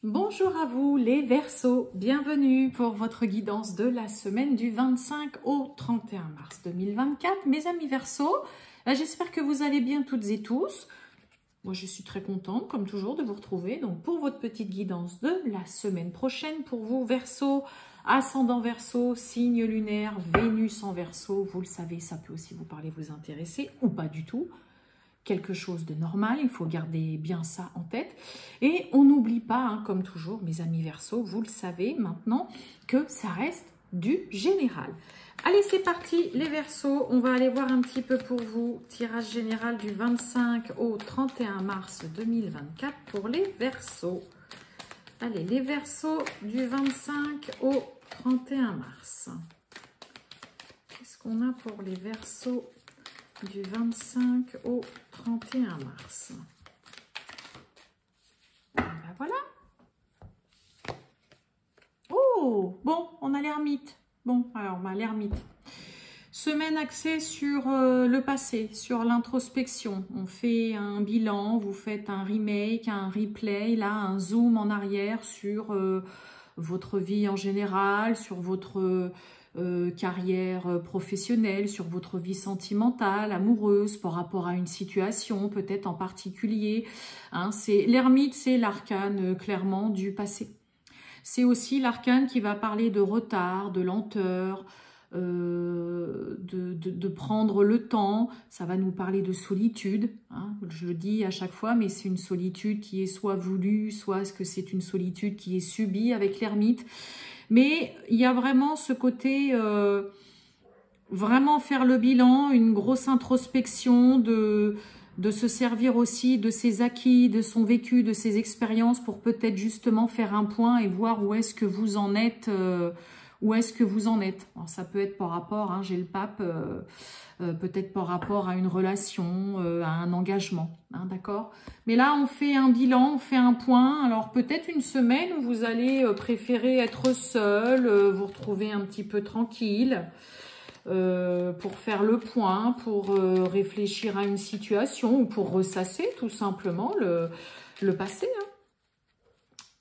Bonjour à vous les Verseaux, bienvenue pour votre guidance de la semaine du 25 au 31 mars 2024. Mes amis Verseaux, j'espère que vous allez bien toutes et tous. Moi je suis très contente comme toujours de vous retrouver donc pour votre petite guidance de la semaine prochaine. Pour vous Verseaux, ascendant Verseau, signe lunaire, Vénus en Verseau, vous le savez ça peut aussi vous parler, vous intéresser ou pas du tout. Quelque chose de normal, il faut garder bien ça en tête. Et on n'oublie pas, hein, comme toujours, mes amis Verseaux, vous le savez maintenant, que ça reste du général. Allez, c'est parti les Verseaux, on va aller voir un petit peu pour vous, tirage général du 25 au 31 mars 2024 pour les Verseaux. Allez, les Verseaux du 25 au 31 mars. Qu'est-ce qu'on a pour les Verseaux du 25 au 31 mars. Ben voilà. Oh, bon, on a l'ermite. Bon, alors, l'ermite. Semaine axée sur le passé, sur l'introspection. On fait un bilan, vous faites un remake, un replay, là, un zoom en arrière sur votre vie en général, sur votre carrière professionnelle, sur votre vie sentimentale, amoureuse, par rapport à une situation peut-être en particulier. Hein, l'ermite, c'est l'arcane clairement du passé. C'est aussi l'arcane qui va parler de retard, de lenteur, de prendre le temps. Ça va nous parler de solitude, hein, je le dis à chaque fois, mais c'est une solitude qui est soit voulue, soit que c'est une solitude qui est subie avec l'ermite. Mais il y a vraiment ce côté, vraiment faire le bilan, une grosse introspection, de se servir aussi de ses acquis, de son vécu, de ses expériences pour peut-être justement faire un point et voir où est-ce que vous en êtes. Alors, ça peut être par rapport, hein, j'ai le pape, peut-être par rapport à une relation, à un engagement, hein, d'accord? Mais là, on fait un bilan, on fait un point. Alors, peut-être une semaine où vous allez préférer être seul, vous retrouver un petit peu tranquille, pour faire le point, pour réfléchir à une situation ou pour ressasser tout simplement le passé. Hein.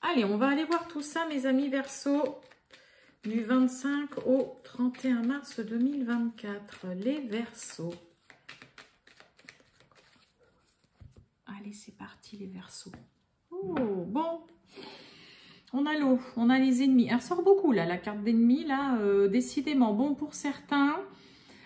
Allez, on va aller voir tout ça, mes amis Verseaux. Du 25 au 31 mars 2024, les Verseaux. Allez, c'est parti les Verseaux. Oh, bon. On a l'eau, on a les ennemis. Elle ressort beaucoup là, la carte d'ennemis, là, décidément. Bon, pour certains.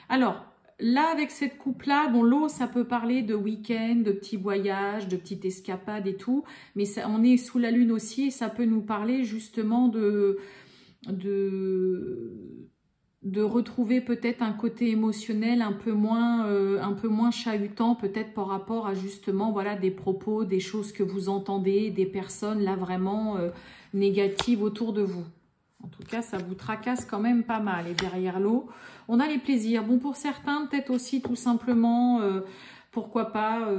Alors, là, avec cette coupe-là, bon, l'eau, ça peut parler de week-end, de petits voyages, de petites escapades et tout. Mais ça, on est sous la lune aussi et ça peut nous parler justement de retrouver peut-être un côté émotionnel un peu moins chahutant, peut-être par rapport à justement voilà des propos, des choses que vous entendez, des personnes là vraiment négatives autour de vous. En tout cas, ça vous tracasse quand même pas mal. Et derrière l'eau, on a les plaisirs. Bon, pour certains, peut-être aussi tout simplement, pourquoi pas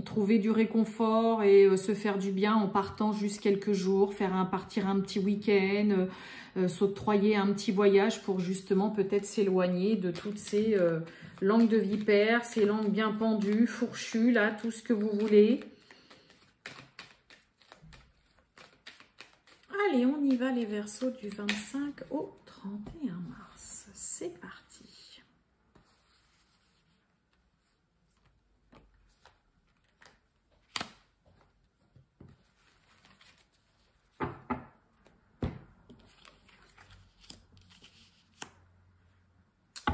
trouver du réconfort et se faire du bien en partant juste quelques jours, partir un petit week-end, s'octroyer un petit voyage pour justement peut-être s'éloigner de toutes ces langues de vipère, ces langues bien pendues, fourchues, là, tout ce que vous voulez. Allez, on y va les Verseaux du 25 au 31 mars. C'est parti.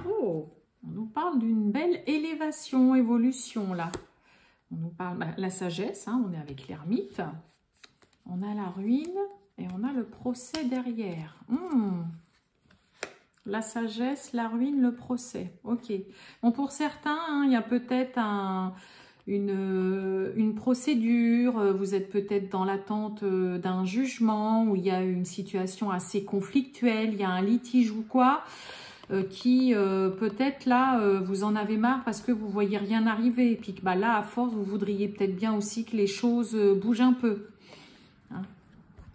Oh, on nous parle d'une belle élévation, évolution là. On nous parle la sagesse, hein, on est avec l'ermite. On a la ruine et on a le procès derrière. La sagesse, la ruine, le procès. Ok. Bon, pour certains, hein, il y a peut-être une procédure. Vous êtes peut-être dans l'attente d'un jugement où il y a une situation assez conflictuelle, il y a un litige ou quoi. Qui peut-être là, vous en avez marre parce que vous voyez rien arriver. Et puis bah, là, à force, vous voudriez peut-être bien aussi que les choses bougent un peu. Hein,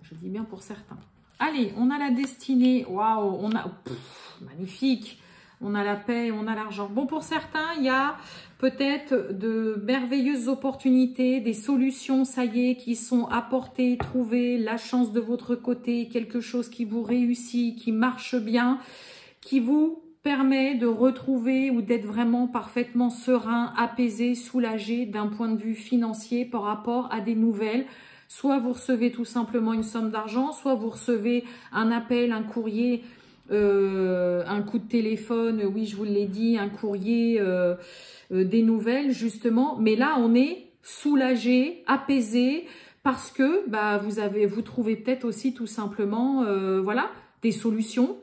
je dis bien pour certains. Allez, on a la destinée. Waouh, on a... Pff, magnifique. On a la paix et on a l'argent. Bon, pour certains, il y a peut-être de merveilleuses opportunités, des solutions, ça y est, qui sont apportées, trouvées, la chance de votre côté, quelque chose qui vous réussit, qui marche bien, qui vous permet de retrouver ou d'être vraiment parfaitement serein, apaisé, soulagé d'un point de vue financier par rapport à des nouvelles. Soit vous recevez tout simplement une somme d'argent, soit vous recevez un appel, un courrier, un coup de téléphone, oui je vous l'ai dit, un courrier, des nouvelles justement. Mais là on est soulagé, apaisé parce que bah, vous trouvez peut-être aussi tout simplement voilà, des solutions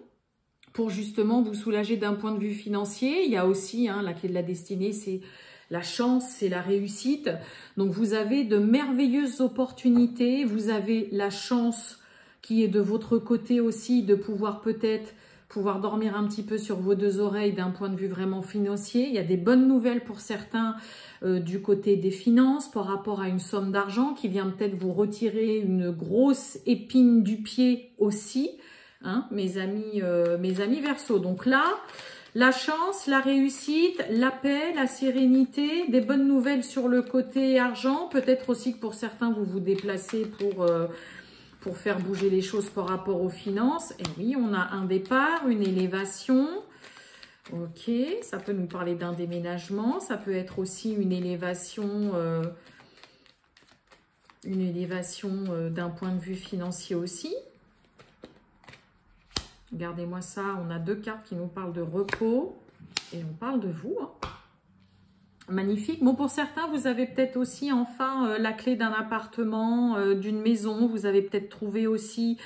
pour justement vous soulager d'un point de vue financier. Il y a aussi hein, la clé de la destinée, c'est la chance, c'est la réussite. Donc vous avez de merveilleuses opportunités, vous avez la chance qui est de votre côté aussi de pouvoir peut-être dormir un petit peu sur vos deux oreilles d'un point de vue vraiment financier. Il y a des bonnes nouvelles pour certains du côté des finances par rapport à une somme d'argent qui vient peut-être vous retirer une grosse épine du pied aussi. Hein, mes amis Verseau. Donc là, la chance, la réussite, la paix, la sérénité, des bonnes nouvelles sur le côté argent. Peut-être aussi que pour certains, vous vous déplacez pour faire bouger les choses par rapport aux finances. Et oui, on a un départ, une élévation. Ok, ça peut nous parler d'un déménagement. Ça peut être aussi une élévation d'un point de vue financier aussi. Regardez-moi ça, on a deux cartes qui nous parlent de repos et on parle de vous. Hein. Magnifique. Bon, pour certains, vous avez peut-être aussi enfin la clé d'un appartement, d'une maison. Vous avez peut-être trouvé aussi,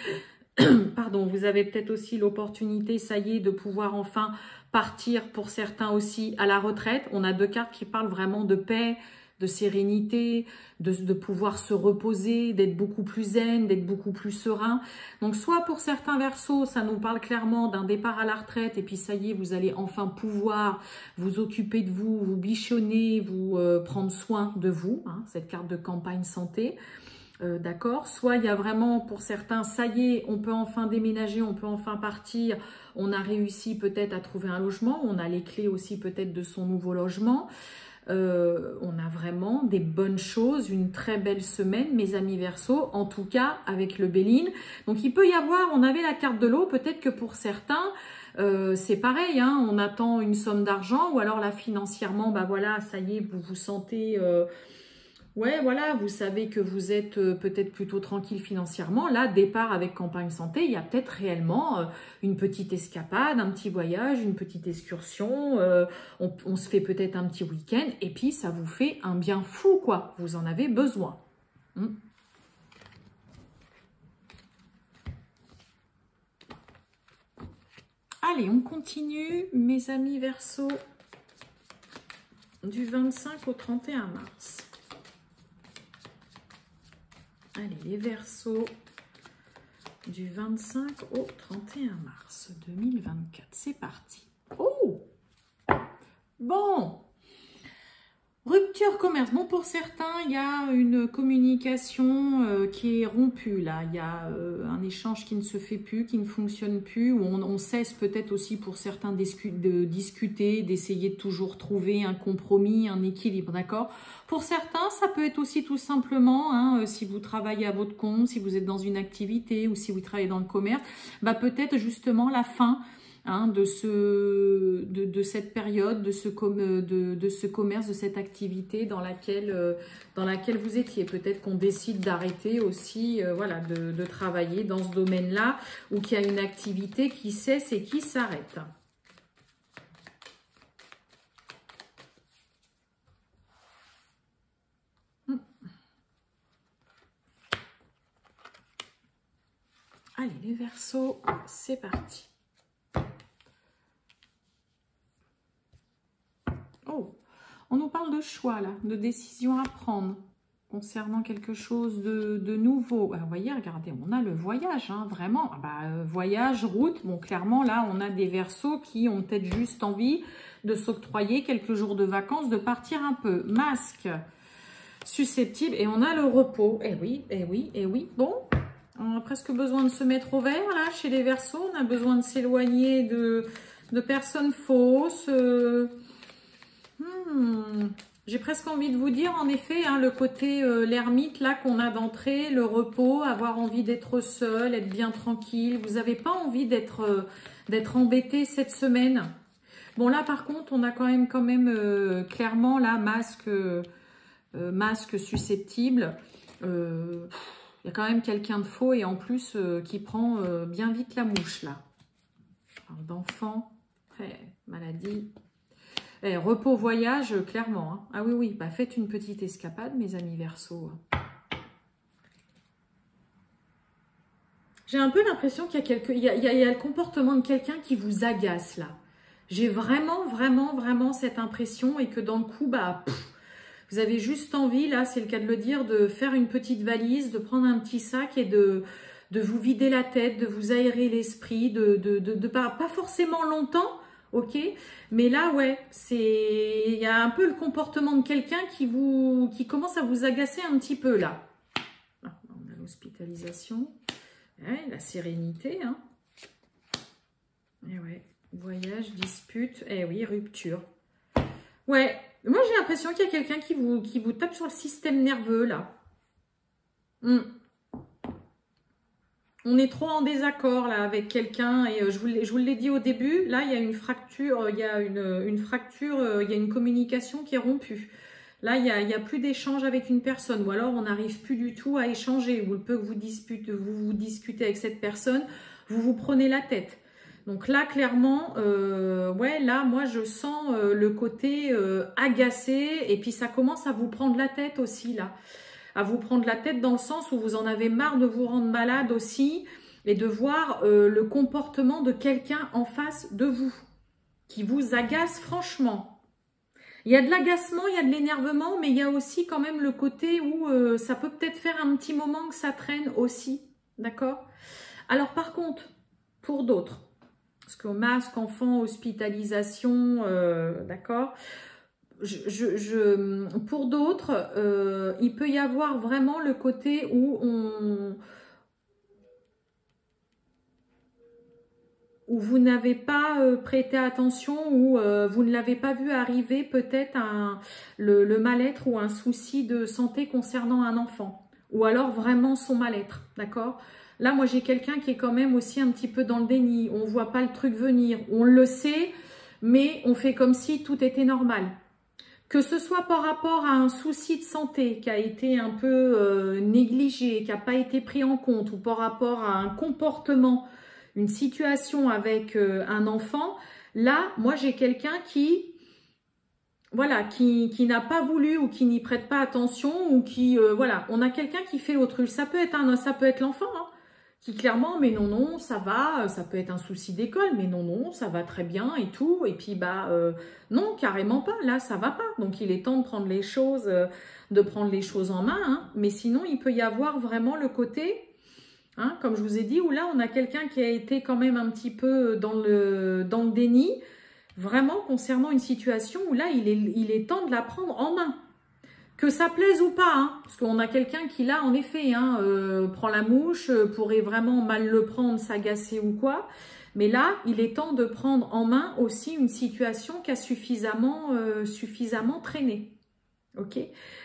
pardon, vous avez peut-être aussi l'opportunité, ça y est, de pouvoir enfin partir pour certains aussi à la retraite. On a deux cartes qui parlent vraiment de paix, de sérénité, de pouvoir se reposer, d'être beaucoup plus zen, d'être beaucoup plus serein. Donc soit pour certains Verseaux, ça nous parle clairement d'un départ à la retraite et puis ça y est, vous allez enfin pouvoir vous occuper de vous, vous bichonner, vous prendre soin de vous, hein, cette carte de campagne santé. D'accord. Soit il y a vraiment pour certains, ça y est, on peut enfin déménager, on peut enfin partir, on a réussi peut-être à trouver un logement, on a les clés aussi peut-être de son nouveau logement. On a vraiment des bonnes choses, une très belle semaine, mes amis Verseau, en tout cas avec le Béline. Donc il peut y avoir, on avait la carte de l'eau, peut-être que pour certains, c'est pareil, hein, on attend une somme d'argent ou alors là financièrement, bah voilà, ça y est, vous vous sentez... ouais, voilà, vous savez que vous êtes peut-être plutôt tranquille financièrement. Là, départ avec campagne santé, il y a peut-être réellement une petite escapade, un petit voyage, une petite excursion. On se fait peut-être un petit week-end et puis ça vous fait un bien fou, quoi. Vous en avez besoin. Allez, on continue, mes amis Verseau, du 25 au 31 mars. Allez, les Verseaux du 25 au 31 mars 2024. C'est parti. Oh! Bon! Rupture commerce. Bon, pour certains, il y a une communication qui est rompue, là. Il y a un échange qui ne se fait plus, qui ne fonctionne plus, où on cesse peut-être aussi pour certains de discuter, d'essayer de toujours trouver un compromis, un équilibre, d'accord? Pour certains, ça peut être aussi tout simplement, hein, si vous travaillez à votre compte, si vous êtes dans une activité ou si vous travaillez dans le commerce, bah peut-être justement la fin, hein, de cette période, de ce commerce, de cette activité dans laquelle vous étiez. Peut-être qu'on décide d'arrêter aussi voilà, de travailler dans ce domaine-là ou qu'il y a une activité qui cesse et qui s'arrête. Allez, les Verseaux, c'est parti. Oh, on nous parle de choix, là, de décision à prendre concernant quelque chose de nouveau. Alors, vous voyez, regardez, on a le voyage, hein, vraiment. Voyage, route. Bon, clairement, là, on a des Verseaux qui ont peut-être juste envie de s'octroyer quelques jours de vacances, de partir un peu. Masque, susceptible, et on a le repos. Eh oui, eh oui, eh oui. Bon, on a presque besoin de se mettre au vert, là, chez les Verseaux. On a besoin de s'éloigner de de personnes fausses. J'ai presque envie de vous dire, en effet, hein, le côté l'ermite là qu'on a d'entrée, le repos, avoir envie d'être seul, être bien tranquille. Vous n'avez pas envie d'être embêté cette semaine. Bon là par contre, on a quand même clairement là masque susceptible. Il y a quand même quelqu'un de faux et en plus qui prend bien vite la mouche là. D'enfant, maladie. Repos, voyage, clairement. Hein. Ah oui, oui, bah, faites une petite escapade, mes amis Verseau. J'ai un peu l'impression qu'il y a le comportement de quelqu'un qui vous agace, là. J'ai vraiment cette impression et que dans le coup, bah, vous avez juste envie, là, c'est le cas de le dire, de faire une petite valise, de prendre un petit sac et de vous vider la tête, de vous aérer l'esprit, pas forcément longtemps, ok, mais là, ouais, il y a un peu le comportement de quelqu'un qui commence à vous agacer un petit peu, là. Ah, on a l'hospitalisation, ouais, la sérénité, hein. Et ouais, voyage, dispute, eh oui, rupture. Ouais, moi j'ai l'impression qu'il y a quelqu'un qui vous tape sur le système nerveux, là. On est trop en désaccord là avec quelqu'un et je vous l'ai dit au début, là il y a une fracture, il y a une communication qui est rompue. Là il y a plus d'échange avec une personne ou alors on n'arrive plus du tout à échanger ou le peu que vous discutez avec cette personne, vous prenez la tête. Donc là clairement, ouais là moi je sens le côté agacé et puis ça commence à vous prendre la tête aussi là. À vous prendre la tête dans le sens où vous en avez marre de vous rendre malade aussi et de voir le comportement de quelqu'un en face de vous qui vous agace franchement. Il y a de l'agacement, il y a de l'énervement, mais il y a aussi quand même le côté où ça peut peut-être faire un petit moment que ça traîne aussi, d'accord? Alors par contre, pour d'autres, parce que masque, enfant, hospitalisation, d'accord? Pour d'autres, il peut y avoir vraiment le côté où vous n'avez pas prêté attention, ou vous ne l'avez pas vu arriver peut-être le mal-être ou un souci de santé concernant un enfant, ou alors vraiment son mal-être, d'accord? Là, moi, j'ai quelqu'un qui est quand même aussi un petit peu dans le déni, on ne voit pas le truc venir, on le sait, mais on fait comme si tout était normal. Que ce soit par rapport à un souci de santé qui a été un peu négligé, qui n'a pas été pris en compte, ou par rapport à un comportement, une situation avec un enfant, là, moi j'ai quelqu'un qui, voilà, qui n'a pas voulu ou qui n'y prête pas attention, ou qui, voilà, on a quelqu'un qui fait l'autruche. Ça peut être l'enfant, hein, qui clairement, mais non, ça va, ça peut être un souci d'école, mais non, ça va très bien et tout, et puis bah non, carrément pas, là ça va pas, donc il est temps de prendre les choses, en main, hein. Mais sinon il peut y avoir vraiment le côté, hein, comme je vous ai dit, où là on a quelqu'un qui a été quand même un petit peu dans le déni, vraiment concernant une situation où là il est temps de la prendre en main. Que ça plaise ou pas, hein, parce qu'on a quelqu'un qui là, en effet, hein, prend la mouche, pourrait vraiment mal le prendre, s'agacer ou quoi. Mais là, il est temps de prendre en main aussi une situation qui a suffisamment traîné. Ok.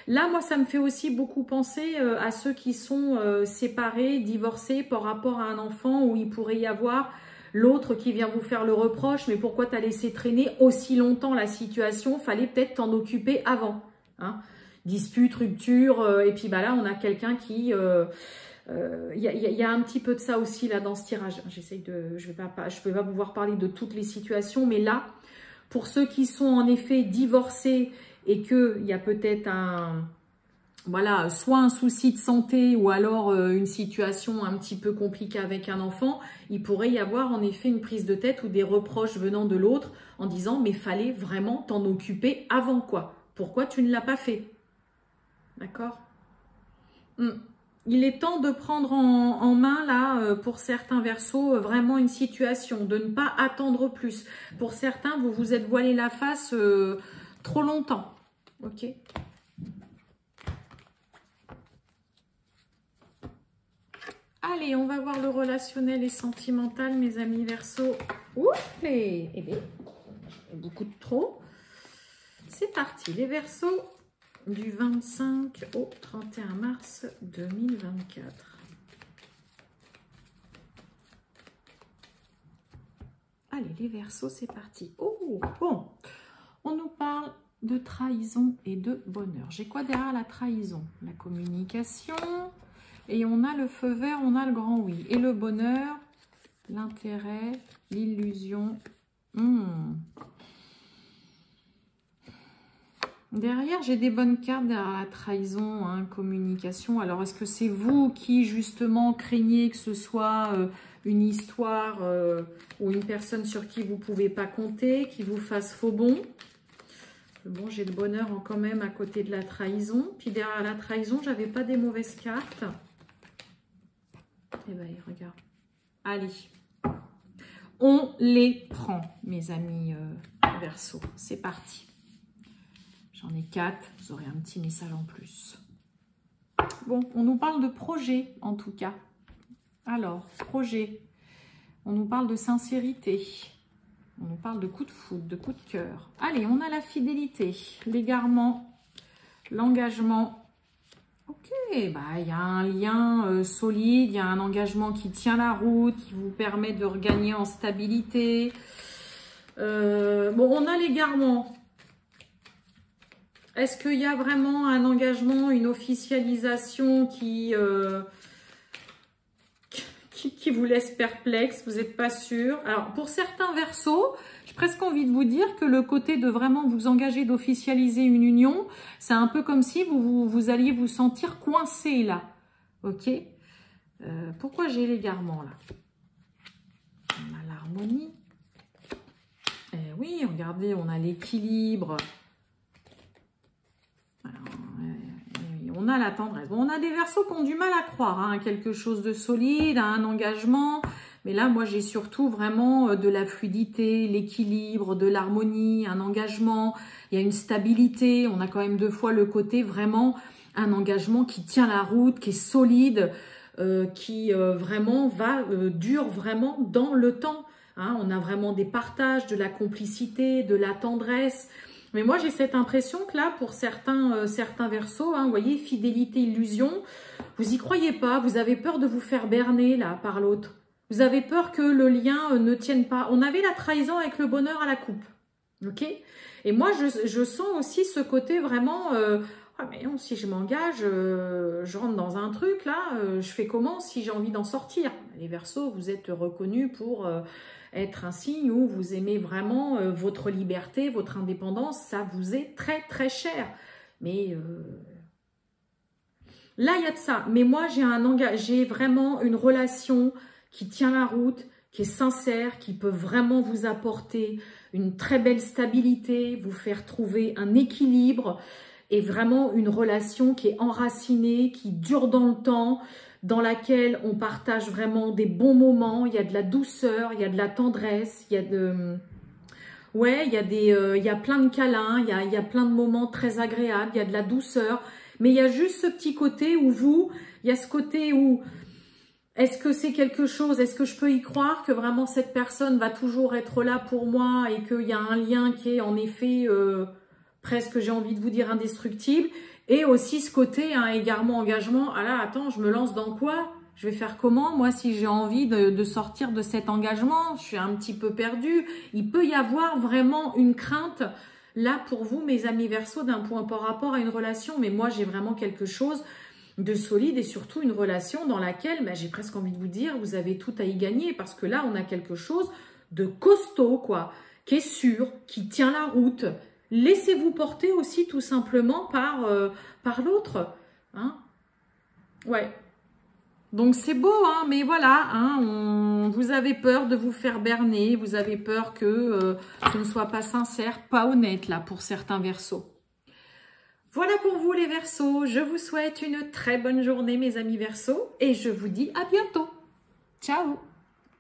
Là, moi, ça me fait aussi beaucoup penser à ceux qui sont séparés, divorcés par rapport à un enfant, où il pourrait y avoir l'autre qui vient vous faire le reproche. Mais pourquoi t'as laissé traîner aussi longtemps la situation? Fallait peut-être t'en occuper avant, hein. Dispute, rupture, et puis bah là on a quelqu'un qui, y a un petit peu de ça aussi là dans ce tirage. Je vais pas pouvoir parler de toutes les situations, mais là, pour ceux qui sont en effet divorcés et qu'il y a peut-être voilà, soit un souci de santé ou alors une situation un petit peu compliquée avec un enfant, il pourrait y avoir en effet une prise de tête ou des reproches venant de l'autre en disant mais fallait vraiment t'en occuper avant quoi. Pourquoi tu ne l'as pas fait? D'accord. Il est temps de prendre en main, là, pour certains Verseaux, vraiment une situation, de ne pas attendre plus. Pour certains, vous vous êtes voilé la face trop longtemps. Ok. Allez, on va voir le relationnel et sentimental, mes amis Verseaux. Ouh, beaucoup de trop. C'est parti, les Verseaux du 25 au 31 mars 2024. Allez, les Verseaux, c'est parti. Oh, bon, on nous parle de trahison et de bonheur. J'ai quoi derrière la trahison? La communication. Et on a le feu vert, on a le grand oui. Et le bonheur, l'intérêt, l'illusion. Derrière, j'ai des bonnes cartes derrière la trahison, hein, communication. Alors, est-ce que c'est vous qui, justement, craignez que ce soit une histoire ou une personne sur qui vous ne pouvez pas compter, qui vous fasse faux bond? Bon, j'ai le bonheur quand même à côté de la trahison. Puis derrière la trahison, j'avais pas des mauvaises cartes. Eh bien, regarde. Allez. On les prend, mes amis Verseau. C'est parti. J'en ai 4. Vous aurez un petit message en plus. Bon, on nous parle de projet, en tout cas. Alors, projet. On nous parle de sincérité. On nous parle de coup de foudre, de coup de cœur. Allez, on a la fidélité, l'égarement, l'engagement. Ok, bah, il y a un lien solide, il y a un engagement qui tient la route, qui vous permet de regagner en stabilité. Bon, on a l'égarement. Est-ce qu'il y a vraiment un engagement, une officialisation qui vous laisse perplexe? Vous n'êtes pas sûr? Alors, pour certains Verseaux, j'ai presque envie de vous dire que le côté de vraiment vous engager, d'officialiser une union, c'est un peu comme si vous alliez vous sentir coincé là. Ok? Pourquoi j'ai l'égarement là? On a l'harmonie. Eh oui, regardez, on a l'équilibre. On a la tendresse. Bon, on a des Verseaux qui ont du mal à croire à quelque chose de solide, à un engagement. Mais là, moi, j'ai surtout vraiment de la fluidité, l'équilibre, de l'harmonie, un engagement. Il y a une stabilité. On a quand même 2 fois le côté vraiment un engagement qui tient la route, qui est solide, qui vraiment dure vraiment dans le temps. Hein, on a vraiment des partages, de la complicité, de la tendresse. Mais moi, j'ai cette impression que là, pour certains Verseaux, hein, vous voyez, fidélité, illusion, vous y croyez pas, vous avez peur de vous faire berner là par l'autre. Vous avez peur que le lien ne tienne pas. On avait la trahison avec le bonheur à la coupe, ok? Et moi, je sens aussi ce côté vraiment, ah, mais non, si je m'engage, je rentre dans un truc là, je fais comment si j'ai envie d'en sortir? Les Verseaux, vous êtes reconnus pour être un signe où vous aimez vraiment votre liberté, votre indépendance, ça vous est très très cher. Mais là, il y a de ça. Mais moi, j'ai vraiment une relation qui tient la route, qui est sincère, qui peut vraiment vous apporter une très belle stabilité, vous faire trouver un équilibre et vraiment une relation qui est enracinée, qui dure dans le temps, dans laquelle on partage vraiment des bons moments, il y a de la douceur, il y a de la tendresse, il y a il y a plein de câlins, il y a plein de moments très agréables, il y a de la douceur, mais il y a juste ce petit côté où il y a ce côté où, est-ce que c'est quelque chose, est-ce que je peux y croire que vraiment cette personne va toujours être là pour moi et qu'il y a un lien qui est en effet presque, j'ai envie de vous dire, indestructible. Et aussi ce côté, égarement, engagement. Ah là, attends, je me lance dans quoi? Je vais faire comment, moi, si j'ai envie de sortir de cet engagement? Je suis un petit peu perdue. Il peut y avoir vraiment une crainte, là, pour vous, mes amis Verseaux, d'un point par rapport à une relation. Mais moi, j'ai vraiment quelque chose de solide et surtout une relation dans laquelle, j'ai presque envie de vous dire, vous avez tout à y gagner. Parce que là, on a quelque chose de costaud, quoi, qui est sûr, qui tient la route. Laissez-vous porter aussi tout simplement par l'autre. Hein? Ouais. Donc c'est beau, hein, mais voilà, hein, vous avez peur de vous faire berner, vous avez peur que ce ne soit pas sincère, pas honnête là pour certains Verseaux. Voilà pour vous les Verseaux, je vous souhaite une très bonne journée mes amis Verseaux et je vous dis à bientôt. Ciao!